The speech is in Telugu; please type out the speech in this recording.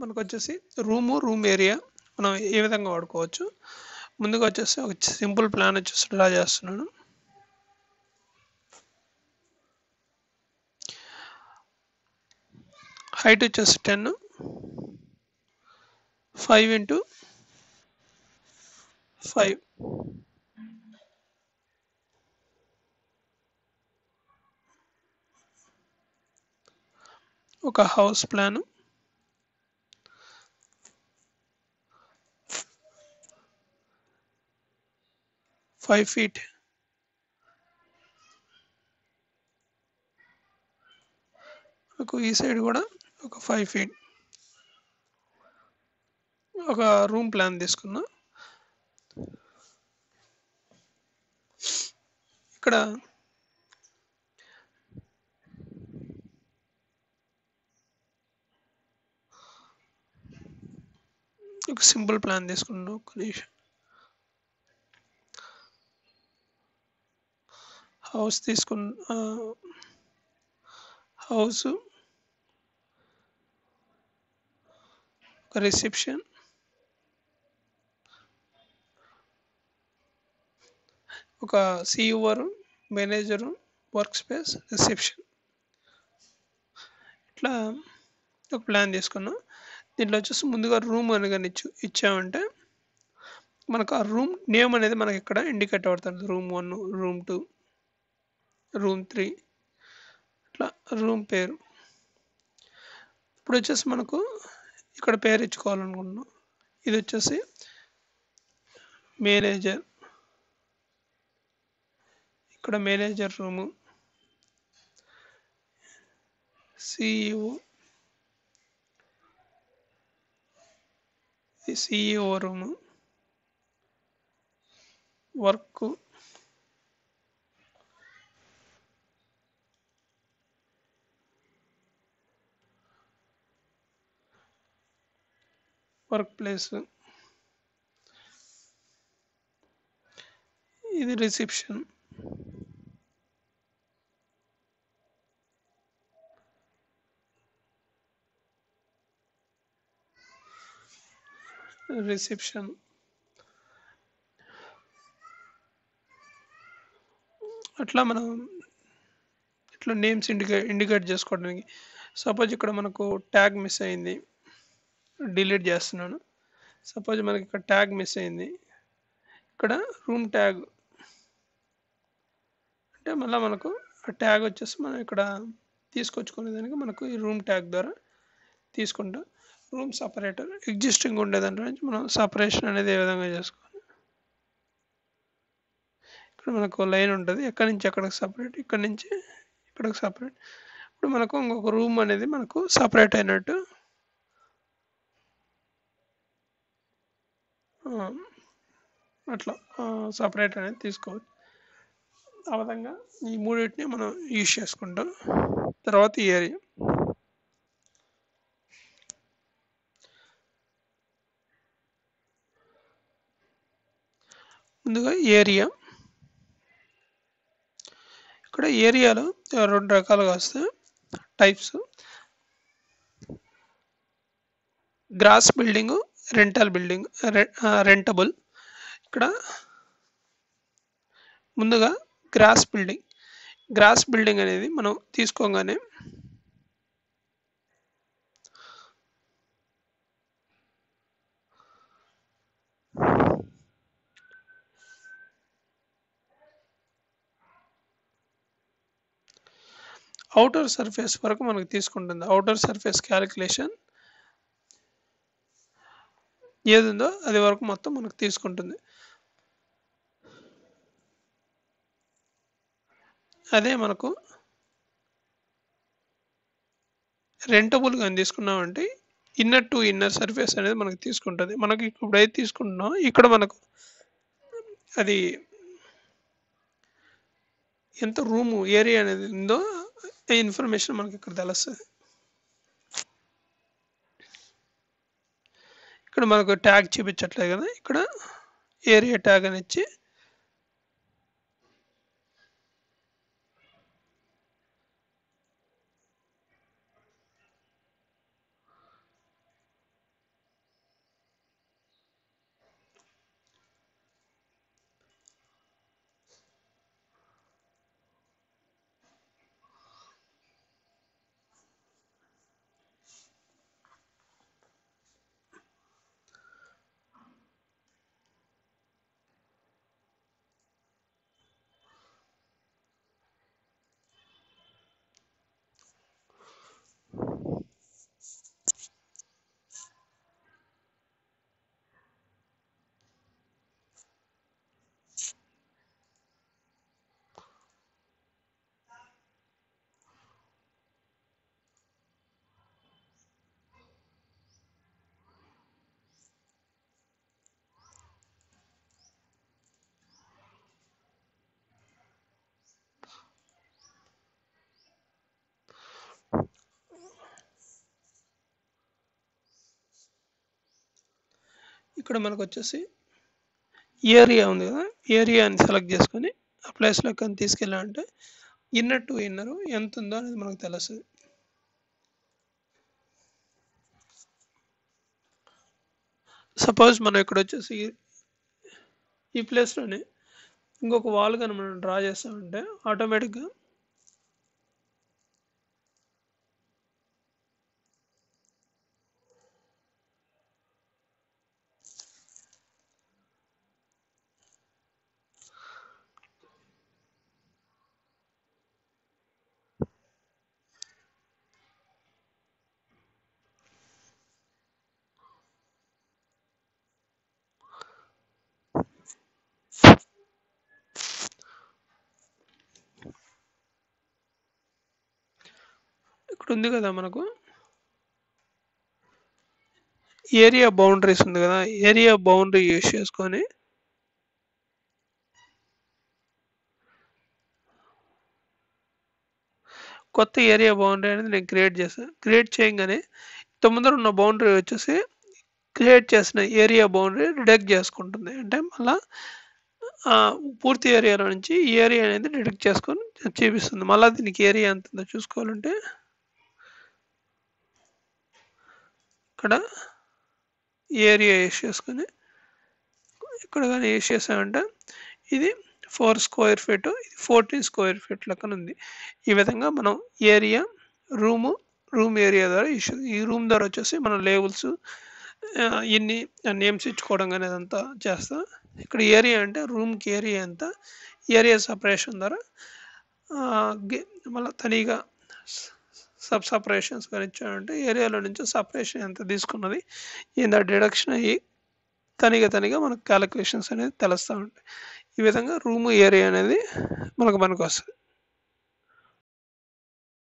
మనకు వచ్చేసి రూమ్ ఏరియా మనం ఏ విధంగా వాడుకోవచ్చు. ముందుగా వచ్చేసి ఒక సింపుల్ ప్లాన్ వచ్చేసి డ్రా చేస్తున్నాను. హైట్ వచ్చేసి 10, 5 ఇంటూ 5. ఒక హౌస్ ప్లాన్, 5 feet. మనకు ఈ సైడ్ కూడా ఒక 5 feet. ఒక రూమ్ ప్లాన్ తీసుకుందాం. ఇక్కడ ఒక సింపుల్ ప్లాన్ తీసుకున్నాం. ఒక నిమిషం. హౌస్ హౌస్, ఒక రిసెప్షన్, ఒక CEO, manager, work space, reception. ఇట్లా ఒక ప్లాన్ తీసుకున్నాం. దీంట్లో వచ్చేసి ముందుగా రూమ్ అని కానీ ఇచ్చామంటే మనకు ఆ రూమ్ నేమ్ అనేది మనకి ఇక్కడ ఇండికేట్ అవుతుంది. రూమ్ 1, రూమ్ 2, రూమ్ 3, ఇట్లా రూమ్ పేరు. ఇప్పుడు వచ్చేసి మనకు ఇక్కడ పేరు ఇచ్చుకోవాలనుకుంటున్నాం. ఇది వచ్చేసి మేనేజర్. ఇక్కడ manager room, CEO room, work, work place, ఇది రిసెప్షన్. అట్లా మనం ఇట్లా నేమ్స్ ఇండికేట్ చేసుకోవడానికి. సపోజ్ ఇక్కడ మనకు ట్యాగ్ మిస్ అయింది, డిలీట్ చేస్తున్నాను. సపోజ్ మనకి ఇక్కడ ట్యాగ్ మిస్ అయింది. ఇక్కడ రూమ్ ట్యాగ్ అంటే మళ్ళీ మనకు ఆ ట్యాగ్ వచ్చేసి మనం ఇక్కడ తీసుకొచ్చుకునేదానికి మనకు ఈ రూమ్ ట్యాగ్ ద్వారా తీసుకుంటాం. రూమ్ సపరేటర్ ఎగ్జిస్టింగ్ ఉండేదాంట్లో నుంచి మనం సపరేషన్ అనేది ఏ విధంగా చేసుకోవాలి. ఇక్కడ మనకు లైన్ ఉంటుంది, ఎక్కడి నుంచి ఎక్కడికి సపరేట్, ఇక్కడ నుంచి ఇక్కడికి సపరేట్. ఇప్పుడు మనకు ఇంకొక రూమ్ అనేది మనకు సపరేట్ అయినట్టు అట్లా సపరేట్ అనేది తీసుకోవచ్చు. ఆ విధంగా ఈ మూడింటిని మనం యూజ్ చేసుకుంటాం. తర్వాత ఏరియా. ముందుగా ఏరియా. ఇక్కడ ఏరియాలో 2 రకాలుగా వస్తాయి టైప్స్. Gross building, రెంటబుల్. ఇక్కడ ముందుగా గ్రాస్ బిల్డింగ్ అనేది మనం తీసుకోగానే అవుటర్ సర్ఫేస్ వరకు మనకు తీసుకుంటుంది. అవుటర్ సర్ఫేస్ క్యాలిక్యులేషన్ ఏది ఉందో అది వరకు మొత్తం మనకు తీసుకుంటుంది. అదే మనకు రెంటబుల్ కానీ తీసుకున్నామంటే ఇన్నర్ టు ఇన్నర్ సర్ఫేస్ అనేది మనకు తీసుకుంటుంది. మనకి ఇప్పుడు అయితే తీసుకుంటున్నాం ఇక్కడ మనకు అది ఎంత రూము ఏరియా అనేది ఉందో ఈ ఇన్ఫర్మేషన్ మనకి ఇక్కడ తెలుస్తుంది. ఇక్కడ మనకు ట్యాగ్ చూపించట్లేదు కదా, ఇక్కడ ఏరియా ట్యాగ్ అని ఇచ్చి ఇక్కడ మనకు వచ్చేసి ఏరియా ఉంది కదా, ఏరియాని సెలెక్ట్ చేసుకొని ఆ ప్లేస్లో కానీ తీసుకెళ్ళామంటే ఇన్నర్ టు ఇన్నర్ ఎంత ఉందో అనేది మనకు తెలుస్తుంది. సపోజ్ మనం ఇక్కడ వచ్చేసి ఈ ప్లేస్లోనే ఇంకొక వాల్ కానీ మనం డ్రా చేస్తామంటే ఆటోమేటిక్గా ఇక్కడ ఉంది కదా మనకు ఏరియా బౌండరీస్ ఉంది కదా, ఏరియా బౌండరీ యూజ్ చేసుకొని కొత్త ఏరియా బౌండరీ అనేది నేను క్రియేట్ చేశాను. క్రియేట్ చేయగానే ముందర ఉన్న బౌండరీ వచ్చేసి క్రియేట్ చేసిన ఏరియా బౌండరీ డిడక్ట్ చేసుకుంటుంది. అంటే మళ్ళీ పూర్తి ఏరియాలో నుంచి ఈ ఏరియా అనేది డిడక్ట్ చేసుకొని చూపిస్తుంది. మళ్ళీ దీనికి ఏరియా ఎంత ఉందో చూసుకోవాలంటే ఇక్కడ ఏరియా యూస్ చేసుకొని ఇక్కడ కానీ యూస్ చేసామంటే ఇది 4 స్క్వేర్ ఫీట్, ఇది 14 స్క్వేర్ ఫీట్ లెక్కన ఉంది. ఈ విధంగా మనం ఏరియా రూమ్ ఏరియా ద్వారా ఈ రూమ్ ద్వారా వచ్చేసి మనం లేబుల్స్ ఇన్ని నేమ్స్ ఇచ్చుకోవడం కానీ అదంతా చేస్తాం. ఇక్కడ ఏరియా అంటే రూమ్కి ఏరియా ఎంత, ఏరియా సపరేషన్ ద్వారా మళ్ళీ తనిగా సపరేషన్స్ కానీ ఇచ్చామంటే ఏరియాలో నుంచి సపరేషన్ ఎంత తీసుకున్నది ఇంత డిడక్షన్ అయ్యి తనిగా మనకు క్యాలిక్యులేషన్స్ అనేది తెలుస్తూ ఉంటాయి. ఈ విధంగా రూమ్ ఏరియా అనేది మనకు వస్తుంది.